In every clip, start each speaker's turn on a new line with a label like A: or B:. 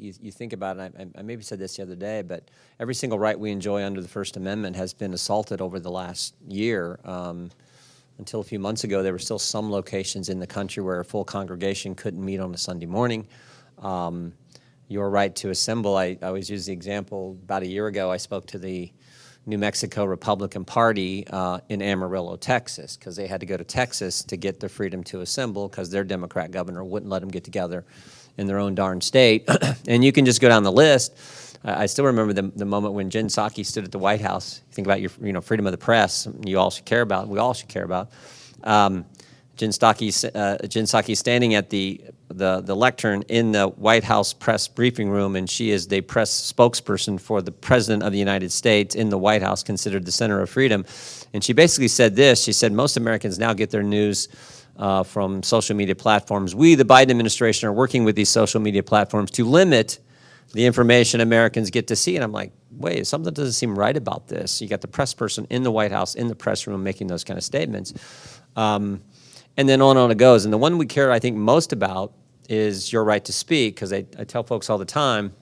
A: you think about it, I maybe said this the other day, but every single right we enjoy under the First Amendment has been assaulted over the last year. Until a few months ago, there were still some locations in the country where a full congregation couldn't meet on a Sunday morning. Your right to assemble, I always use the example, about a year ago I spoke to the New Mexico Republican Party in Amarillo, Texas, because they had to go to Texas to get the freedom to assemble because their Democrat governor wouldn't let them get together in their own darn state. And you can just go down the list. I still remember the moment when Jen Psaki stood at the White House. Think about your freedom of the press. You all should care about. We all should care about. Jen Psaki standing at the lectern in the White House press briefing room, and she is the press spokesperson for the President of the United States in the White House, considered the center of freedom. And she basically said this. She said, most Americans now get their news from social media platforms. We, the Biden administration, are working with these social media platforms to limit the information Americans get to see. And I'm like, wait, something doesn't seem right about this. You got the press person in the White House, in the press room, making those kind of statements. And then on it goes. And the one we care, I think, most about is your right to speak, because I tell folks all the time,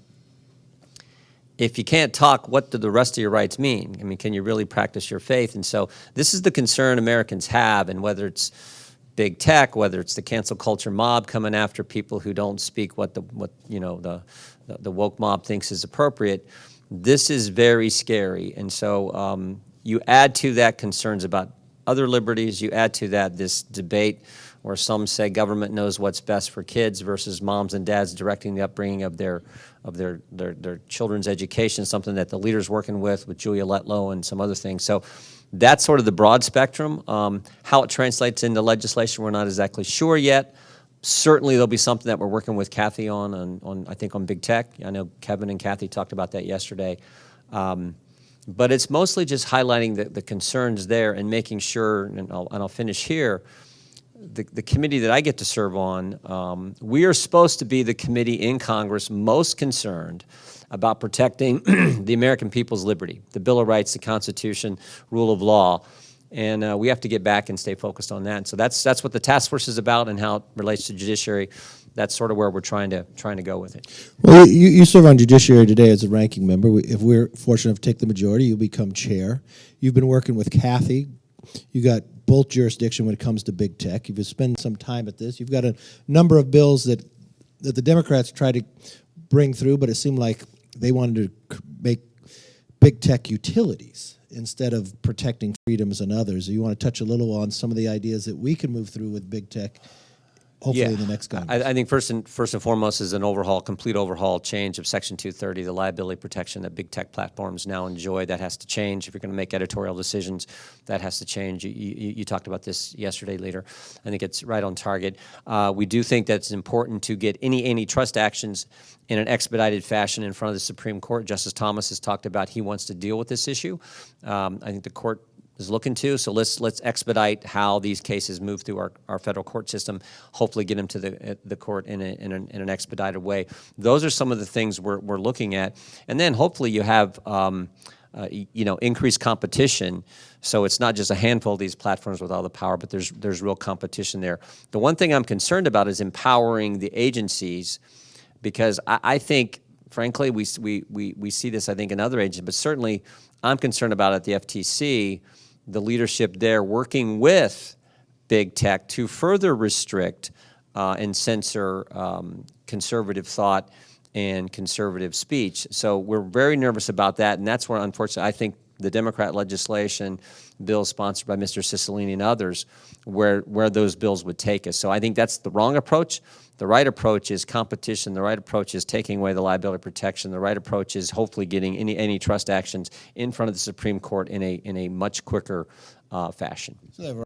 A: if you can't talk, what do the rest of your rights mean? I mean, can you really practice your faith? And so this is the concern Americans have, and whether it's big tech, whether it's the cancel culture mob coming after people who don't speak what the woke mob thinks is appropriate, this is very scary. And so you add to that concerns about other liberties, you add to that this debate where some say government knows what's best for kids versus moms and dads directing the upbringing of their children's education, something that the leader's working with Julia Letlow and some other things. So that's sort of the broad spectrum. How it translates into legislation, we're not exactly sure yet. Certainly there'll be something that we're working with Kathy on I think on big tech. I know Kevin and Kathy talked about that yesterday. But it's mostly just highlighting the concerns there and making sure, and I'll finish here, the committee that I get to serve on, we are supposed to be the committee in Congress most concerned about protecting the American people's liberty, the Bill of Rights, the Constitution, rule of law. And we have to get back and stay focused on that. So that's what the task force is about and how it relates to judiciary. That's sort of where we're trying to go with it.
B: Well, you serve on judiciary today as a ranking member. If we're fortunate enough to take the majority, you'll become chair. You've been working with Kathy. You got both jurisdiction when it comes to big tech. You've spent some time at this. You've got a number of bills that the Democrats tried to bring through, but it seemed like they wanted to make big tech utilities instead of protecting freedoms and others. You want to touch a little on some of the ideas that we can move through with big tech, hopefully in the next Congress?
A: I think first and foremost is complete overhaul, change of Section 230, the liability protection that big tech platforms now enjoy. That has to change. If you're going to make editorial decisions, that has to change. You talked about this yesterday, Leader. I think it's right on target. We do think that it's important to get any antitrust actions in an expedited fashion in front of the Supreme Court. Justice Thomas has talked about he wants to deal with this issue. I think the court is looking to, so let's expedite how these cases move through our federal court system, hopefully get them to the court in an expedited way. Those are some of the things we're looking at. And then hopefully you have increased competition, so it's not just a handful of these platforms with all the power, but there's real competition there. The one thing I'm concerned about is empowering the agencies, because I think, frankly, we see this, I think, in other agencies, but certainly I'm concerned about at the FTC, the leadership there working with big tech to further restrict and censor conservative thought and conservative speech. So we're very nervous about that, and that's where, unfortunately, I think the Democrat legislation, bills sponsored by Mr. Cicilline and others, where those bills would take us. So I think that's the wrong approach. The right approach is competition. The right approach is taking away the liability protection. The right approach is hopefully getting any antitrust actions in front of the Supreme Court in a much quicker fashion.